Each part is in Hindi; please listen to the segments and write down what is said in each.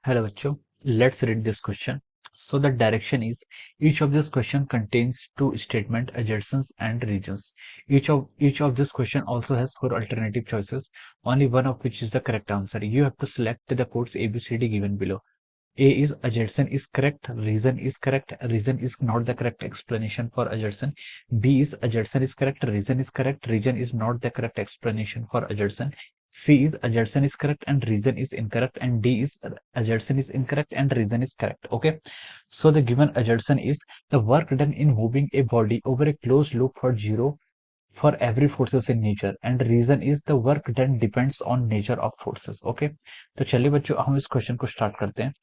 Hello, bachcho. Let's read this question. So the direction is each of this question contains two statement adjacents and regions. Each of this question also has four alternative choices, only one of which is the correct answer. You have to select the codes A, B, C, D given below. A is adjacent is correct, reason is correct, reason is not the correct explanation for adjacent. B is adjacent is correct, reason is correct, reason is not the correct explanation for adjacent. C is adjacent is correct and reason is incorrect, and D is adjacent is incorrect and reason is correct. Okay, so the given adjacent is the work done in moving a body over a closed loop for zero for every forces in nature, and reason is the work done depends on nature of forces. Okay, तो चलिए बच्चों हम इस क्वेश्चन को स्टार्ट करते हैं।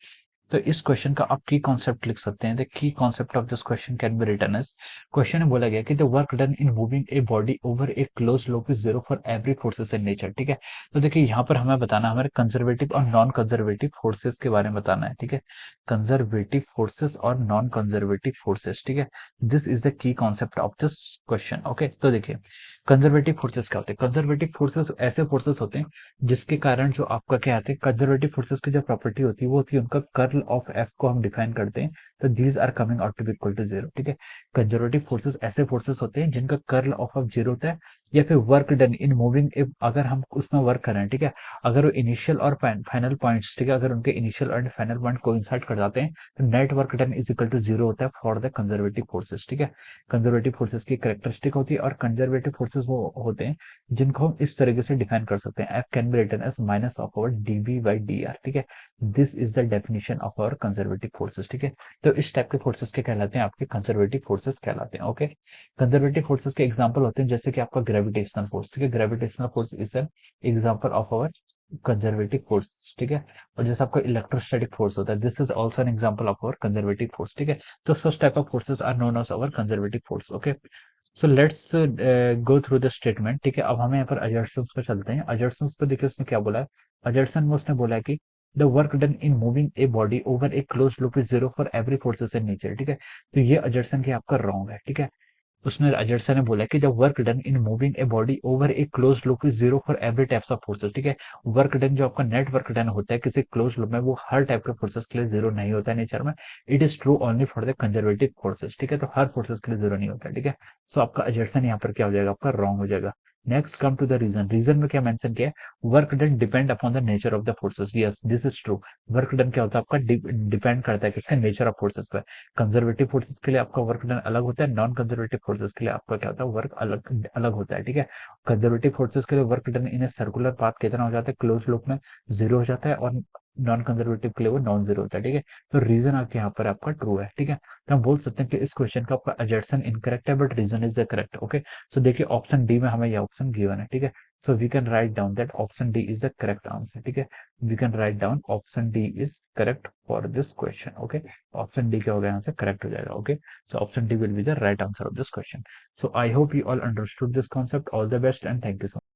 तो इस क्वेश्चन का आप की कॉन्सेप्ट लिख सकते हैं। द की concept of this question can be written as, question में बोला गया कि the work done in moving a body over a close loop is zero for every forces in nature. ठीक है, तो देखिए यहाँ पर हमें बताना हमारे कंजर्वेटिव और नॉन कंजर्वेटिव फोर्सेस के बारे में बताना है। ठीक है, कंजर्वेटिव फोर्सेस और नॉन कंजर्वेटिव फोर्सेस। ठीक है, दिस इज द की concept of this question. Okay, तो देखिए कंजर्वेटिव फोर्सेस क्या होते हैं। कंजर्वेटिव फोर्सेस ऐसे फोर्सेस होते हैं जिसके कारण जो आपका क्या आते हैं, कंजर्वेटिव फोर्सेस की जो प्रॉपर्टी होती है वो होती है उनका कर्ल ऑफ एफ को हम डिफाइन करते हैं, तो these are coming out to be equal to zero. ठीक है, कंजर्वेटिव फोर्सेस ऐसे फोर्सेस होते हैं जिनका कर्ल ऑफ ऑफ जीरो होता है, या फिर वर्क डन इन मूविंग, अगर हम उसमें वर्क करें। ठीक है, अगर वो इनिशियल और फाइनल पॉइंट्स, ठीक है, अगर उनके इनिशियल और फाइनल पॉइंट कोइंसाइड कर जाते हैं तो net work done is equal to zero होता है फॉर द कंजर्वेटिव फोर्सेस। ठीक है, कंजर्वेटिव फोर्सेस की कैरेक्टरिस्टिक होती है, और कंजर्वेटिव फोर्सेस वो होते हैं जिनको हम इस तरीके से डिफाइन कर सकते हैं, F can be written as minus of our DV by D R. ठीक है, this is the definition of our conservative forces. ठीक है, तो इस टाइप के फोर्सेस के कहलाते हैं आपके कंजर्वेटिव फोर्सेस कहलाते हैं। ओके, कंजर्वेटिव फोर्सेस के एग्जांपल होते हैं जैसे कि आपका ग्रेविटेशनल फोर्स। ठीक है, gravitational force is an example of our conservative force. ठीक है, और जैसे आपका इलेक्ट्रोस्टैटिक फोर्स होता है, this is also an example of our conservative force. ठीक है, तो such type of forces are known as our conservative force. Okay, so let's go through the statement. ठीक है, अब हमें यहाँ पर अजर्शंस पे चलते हैं। अजर्शंस पे देखिए उसने क्या बोला है। अजर्शन में उसने बोला है कि the work done in moving a body over a close loop is zero for every forces in nature. ठीक है, तो ये अजर्शन की आपका रॉन्ग है। ठीक है, उसने अजर्सन ने बोला कि the work done in moving a body over a close loop is zero for every types of forces. ठीक है, वर्क डन जो आपका नेट वर्क डन होता है किसी क्लोज लूप में, वो हर टाइप के फोर्सेस के लिए जीरो नहीं होता है नेचर में। It is true only for the conservative forces. ठीक है, तो हर फोर्सेस के लिए जीरो नहीं होता है। ठीक है, सो आपका अजर्सन यहाँ पर क्या हो जाएगा, आपका रॉन्ग हो जाएगा। Next come to the reason. Reason में क्या मेंशन किया है, work done depend upon the nature of the forces. Yes, this is true. Work done क्या होता है आपका, डिपेंड करता है किसका, नेचर ऑफ फोर्सेस पर। कंजर्वेटिव फोर्सेस के लिए आपका वर्क डन अलग होता है, नॉन कंजर्वेटिव फोर्सेस के लिए आपका क्या होता है, वर्क अलग अलग होता है। ठीक है, कंजर्वेटिव फोर्सेस के लिए work done in a circular path कितना हो जाता है, क्लोज लूप में जीरो हो जाता है, और नॉन कंजर्वेटिव के लिए वो नॉन जीरो होता है। ठीक है, तो रीजन आपके यहाँ पर आपका ट्रू है। ठीक है, तो हम बोल सकते हैं कि इस क्वेश्चन का आपका अजर्सन इनकरेक्ट है but reason is the correct. Okay, so देखिए ऑप्शन डी में हमें यह ऑप्शन गिवन है। ठीक है, so we can write down that option D is the correct answer. ठीक है, we can write down option D is correct for this question. Okay, option D क्या होगा, यहाँ से करेक्ट हो जाएगा। Okay, so option D will be the right answer of this question. So I hope you all understood this concept. All the best and thank you so much.